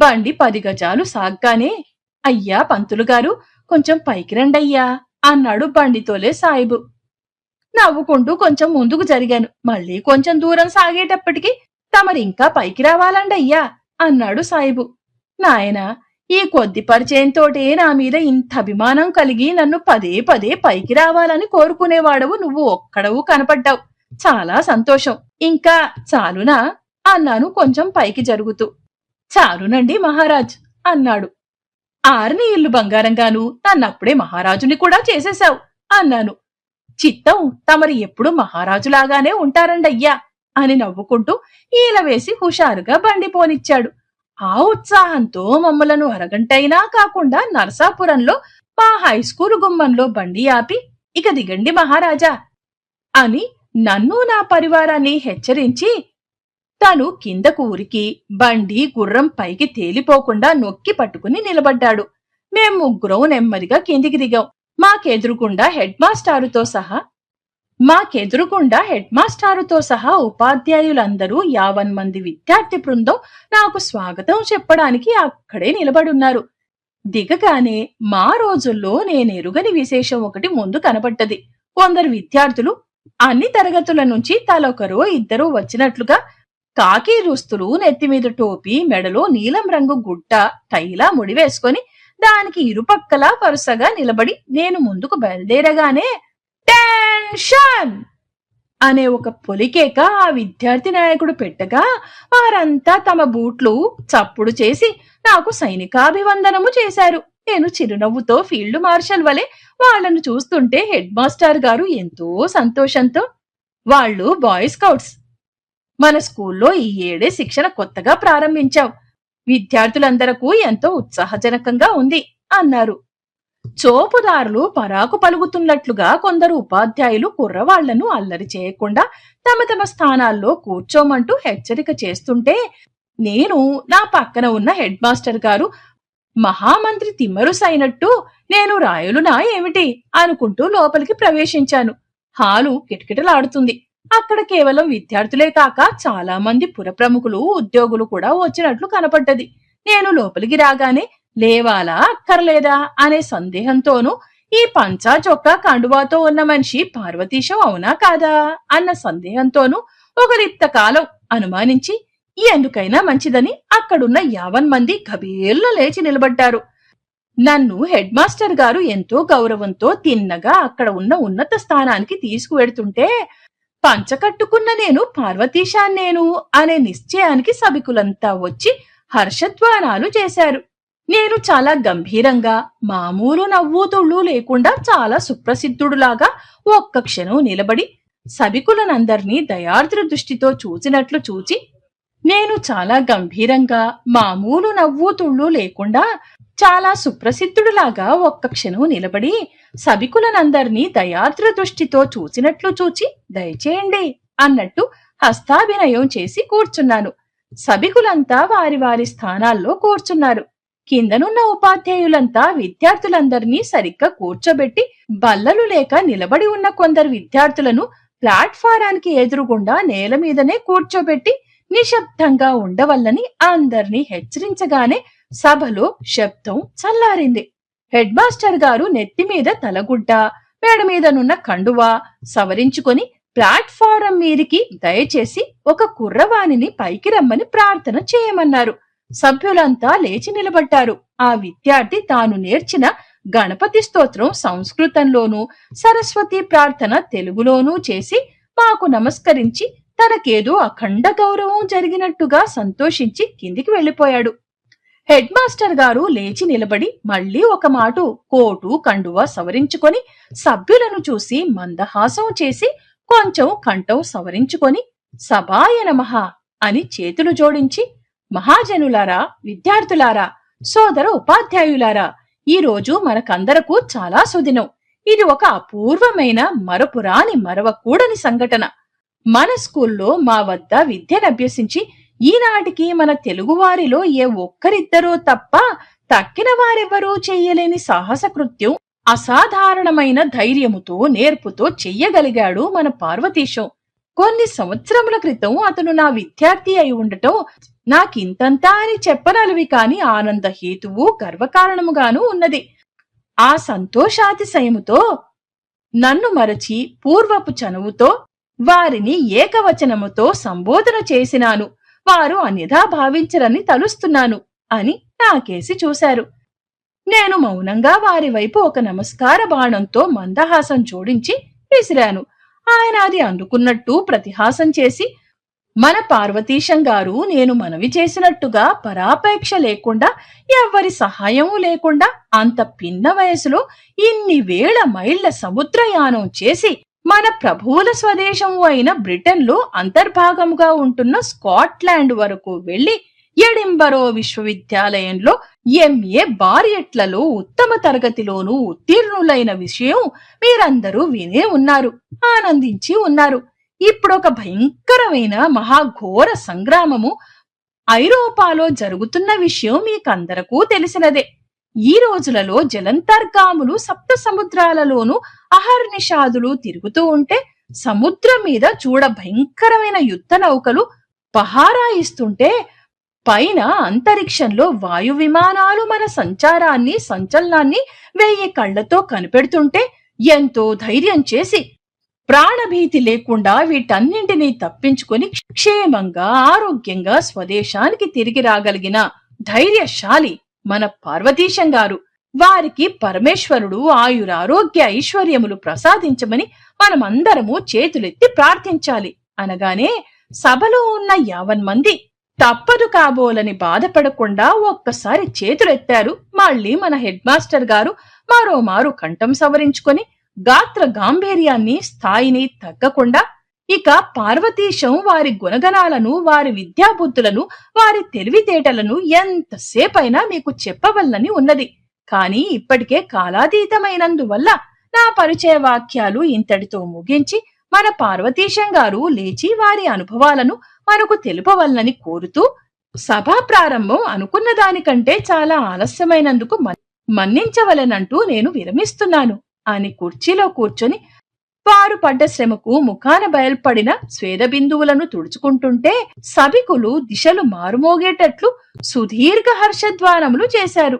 బండి 10 గజాలు సాగ్గానే, అయ్యా పంతులుగారు, కొంచెం పైకి రండయ్యా అన్నాడు బండితోలే సాయిబు. నవ్వుకుంటూ కొంచెం ముందుకు జరిగాను. మళ్ళీ కొంచెం దూరం సాగేటప్పటికి, తమరింకా పైకి రావాలండయ్యా అన్నాడు సాయిబు. నాయనా, ఈ కొద్ది పరిచయంతోటే నా మీద ఇంత అభిమానం కలిగి నన్ను పదే పదే పైకి రావాలని కోరుకునేవాడవు నువ్వు ఒక్కడవు కనపడ్డావు. చాలా సంతోషం. ఇంకా చాలునా అన్నాను కొంచెం పైకి జరుగుతూ. చాలునండి మహారాజ్ అన్నాడు. ఆరిని ఇల్లు బంగారంగాను నన్నప్పుడే మహారాజుని కూడా చేసేశావు అన్నాను. చిత్తం, తమరు ఎప్పుడు మహారాజులాగానే ఉంటారండయ్యా అని నవ్వుకుంటూ ఈలవేసి హుషారుగా బండి పోనిచ్చాడు. ఆ ఉత్సాహంతో మమ్మలను అరగంటైనా కాకుండా నరసాపురంలో మా హైస్కూలు గుమ్మంలో బండి ఆపి, ఇక దిగండి మహారాజా అని నన్ను నా పరివారాన్ని హెచ్చరించి తను కిందకు ఉరికి బండి గుర్రం పైకి తేలిపోకుండా నొక్కి పట్టుకుని నిలబడ్డాడు. మేం ముగ్గురం నెమ్మదిగా కిందికి దిగాం. మాకెదురుగుండా హెడ్ మాస్టారుతో సహా ఉపాధ్యాయులందరూ 50 మంది విద్యార్థి బృందం నాకు స్వాగతం చెప్పడానికి అక్కడే నిలబడున్నారు. దిగగానే మా రోజుల్లో నేనెరుగని విశేషం ఒకటి ముందు కనబడ్డది. కొందరు విద్యార్థులు అన్ని తరగతుల నుంచి తలొకరో ఇద్దరూ వచ్చినట్లుగా కాకి దుస్తులు, నెత్తిమీద టోపీ, మెడలో నీలం రంగు గుడ్డ, టైలా ముడివేసుకొని దానికి ఇరుపక్కలా వరుసగా నిలబడి నేను ముందుకు బయలుదేరగానే టెన్షన్ అనే ఒక పొలికేక ఆ విద్యార్థి నాయకుడు పెట్టగా వారంతా తమ బూట్లు చప్పుడు చేసి నాకు సైనికాభివందనము చేశారు. నేను చిరునవ్వుతో ఫీల్డ్ మార్షల్ వలె వాళ్లను చూస్తుంటే హెడ్ మాస్టర్ గారు ఎంతో సంతోషంతో, వాళ్ళు బాయ్ స్కౌట్స్. మన స్కూల్లో ఈ ఏడే శిక్షణ కొత్తగా ప్రారంభించాం. విద్యార్థులందరకు ఎంతో ఉత్సాహజనకంగా ఉంది అన్నారు. చోపుదారులు పరాకు పలుకుతున్నట్లుగా కొందరు ఉపాధ్యాయులు కుర్రవాళ్లను అల్లరి చేయకుండా తమ తమ స్థానాల్లో కూర్చోమంటూ హెచ్చరిక చేస్తుంటే, నేను నా పక్కన ఉన్న హెడ్ మాస్టర్ గారు మహామంత్రి తిమ్మరుసైనట్టు నేను రాయులునా ఏమిటి అనుకుంటూ లోపలికి ప్రవేశించాను. హాలు కిటకిటలాడుతుంది. అక్కడ కేవలం విద్యార్థులే కాక చాలా మంది పురప్రముఖులు, ఉద్యోగులు కూడా వచ్చినట్లు కనపడ్డది. నేను లోపలికి రాగానే లేవాలా అక్కర్లేదా అనే సందేహంతోనూ, ఈ పంచా చొక్కా కండువాతో ఉన్న మనిషి పార్వతీశం అవునా కాదా అన్న సందేహంతోనూ ఒకరిత్త కాలం అనుమానించి ఎందుకైనా మంచిదని అక్కడున్న 50 మంది గబేళ్ల లేచి నిలబడ్డారు. నన్ను హెడ్ మాస్టర్ గారు ఎంతో గౌరవంతో తిన్నగా అక్కడ ఉన్న ఉన్నత స్థానానికి తీసుకువెడుతుంటే, పంచకట్టుకున్న నేను పార్వతీశాన్నేను అనే నిశ్చయానికి సభికులంతా వచ్చి హర్షధ్వానాలు చేశారు. నేను చాలా గంభీరంగా, మామూలు నవ్వుతుళ్ళు లేకుండా చాలా సుప్రసిద్ధుడులాగా ఒక్క క్షణం నిలబడి సభికులనందర్నీ దయార్ద్ర దృష్టితో చూచినట్లు చూచి, నేను చాలా గంభీరంగా, మామూలు నవ్వుతుళ్ళు లేకుండా చాలా సుప్రసిద్ధుడులాగా ఒక్క క్షణం నిలబడి సభికులనందర్నీ దయార్ద్ర దృష్టితో చూచినట్లు చూచి దయచేయండి అన్నట్టు హస్తాభినయం చేసి కూర్చున్నాను. సభికులంతా వారి వారి స్థానాల్లో కూర్చున్నారు. కిందనున్న ఉపాధ్యాయులంతా విద్యార్థులందర్నీ సరిగ్గా కూర్చోబెట్టి, బల్లలు లేక నిలబడి ఉన్న కొందరు విద్యార్థులను ప్లాట్ఫారానికి ఎదురుగుండా నేల మీదనే కూర్చోబెట్టి నిశ్శబ్దంగా ఉండవల్లని అందర్నీ హెచ్చరించగానే సభలో శబ్దం చల్లారింది. హెడ్ మాస్టర్ గారు నెత్తిమీద తలగుడ్డ, మేడమీదనున్న కండువా సవరించుకొని ప్లాట్ఫారం మీదికి దయచేసి ఒక కుర్రవాణిని పైకి రమ్మని ప్రార్థన చేయమన్నారు. సభ్యులంతా లేచి నిలబడ్డారు. ఆ విద్యార్థి తాను నేర్చిన గణపతి స్తోత్రం సంస్కృతంలోనూ, సరస్వతి ప్రార్థన తెలుగులోనూ చేసి మాకు నమస్కరించి తనకేదో అఖండ గౌరవం జరిగినట్టుగా సంతోషించి కిందికి వెళ్లిపోయాడు. హెడ్ మాస్టర్ గారు లేచి నిలబడి మళ్లీ ఒక మాటు కోటు కండువా సవరించుకొని సభ్యులను చూసి మందహాసం చేసి కొంచెం కంఠం సవరించుకొని సభాయ నమః అని చేతులు జోడించి, మహాజనులారా, విద్యార్థులారా, సోదర ఉపాధ్యాయులారా, ఈ రోజు మనకందరకు చాలా సుదినం. ఇది ఒక అపూర్వమైన, మరపురాని, మరవకూడని సంఘటన. మన స్కూల్లో మా వద్ద విద్యనభ్యసించి ఈనాటికి మన తెలుగువారిలో ఏ ఒక్కరిద్దరో తప్ప తక్కిన వారెవరూ చెయ్యలేని సాహస కృత్యం అసాధారణమైన ధైర్యముతో, నేర్పుతో చెయ్యగలిగాడు మన పార్వతీశం. కొన్ని సంవత్సరముల క్రితం అతను నా విద్యార్థి అయి ఉండటం నాకింతంతా అని చెప్పనలవి కాని ఆనంద హేతువు గర్వకారణముగాను ఉన్నది. ఆ సంతోషాతిశయముతో నన్ను మరచి పూర్వపు చనువుతో వారిని ఏకవచనముతో సంబోధన చేసినాను. వారు అన్యథా భావించరని తలుస్తున్నాను అని నాకేసి చూశారు. నేను మౌనంగా వారి వైపు ఒక నమస్కార బాణంతో మందహాసం జోడించి విసిరాను. ఆయన అది అందుకున్నట్టు ప్రతిహాసం చేసి, మన పార్వతీశం గారు నేను మనవి చేసినట్టుగా పరాపేక్ష లేకుండా, ఎవ్వరి సహాయము లేకుండా అంత పిన్న వయసులో ఇన్ని వేల మైళ్ల సముద్రయానం చేసి మన ప్రభువుల స్వదేశము అయిన బ్రిటన్లో అంతర్భాగముగా ఉంటున్న స్కాట్లాండ్ వరకు వెళ్లి ఎడింబరో విశ్వవిద్యాలయంలో ఎంఏ బారియట్లలో ఉత్తమ తరగతిలోనూ ఉత్తీర్ణులైన విషయం మీరందరూ వినే ఉన్నారు, ఆనందించి ఉన్నారు. ఇప్పుడొక భయంకరమైన మహాఘోర సంగ్రామము ఐరోపాలో జరుగుతున్న విషయం మీకందరకూ తెలిసినదే. ఈ రోజులలో జలంతర్గాములు సప్త సముద్రాలలోనూ అహర్నిషాదులు తిరుగుతూ ఉంటే, సముద్రం మీద చూడ భయంకరమైన యుద్ధ నౌకలు పహారా ఇస్తుంటే, పైన అంతరిక్షంలో వాయు విమానాలు మన సంచారాన్ని సంచలనాన్ని 1000 కళ్లతో కనిపెడుతుంటే, ఎంతో ధైర్యం చేసి ప్రాణభీతి లేకుండా వీటన్నింటినీ తప్పించుకొని క్షేమంగా ఆరోగ్యంగా స్వదేశానికి తిరిగి రాగలిగిన ధైర్యశాలి మన పార్వతీశం గారు. వారికి పరమేశ్వరుడు ఆయురారోగ్య ఐశ్వర్యములు ప్రసాదించమని మనమందరము చేతులెత్తి ప్రార్థించాలి అనగానే సభలో ఉన్న 50 మంది తప్పదు కాబోలని బాధపడకుండా ఒక్కసారి చేతులెత్తారు. మళ్ళీ మన హెడ్ మాస్టర్ గారు మరోమారు కంఠం సవరించుకొని గాత్ర గాంభీర్యాన్ని స్థాయిని తగ్గకుండా, ఇక పార్వతీశం వారి గుణగణాలను, వారి విద్యాబుద్ధులను, వారి తెలివితేటలను ఎంతసేపైనా మీకు చెప్పవల్లని ఉన్నది. కాని ఇప్పటికే కాలాతీతమైనందువల్ల నా పరిచయ వాక్యాలు ఇంతటితో ముగించి మన పార్వతీశం గారు లేచి వారి అనుభవాలను మనకు తెలుపవల్లని కోరుతూ, సభా ప్రారంభం అనుకున్న దానికంటే చాలా ఆలస్యమైనందుకు మన్నించవలెనంటూ నేను విరమిస్తున్నాను అని కుర్చీలో కూర్చొని వారు పడ్డ శ్రమకు ముఖాన బయల్పడిన స్వేద బిందువులను తుడుచుకుంటుంటే సభికులు దిశలు మారుమోగేటట్లు సుదీర్ఘ హర్షధ్వానములు చేశారు.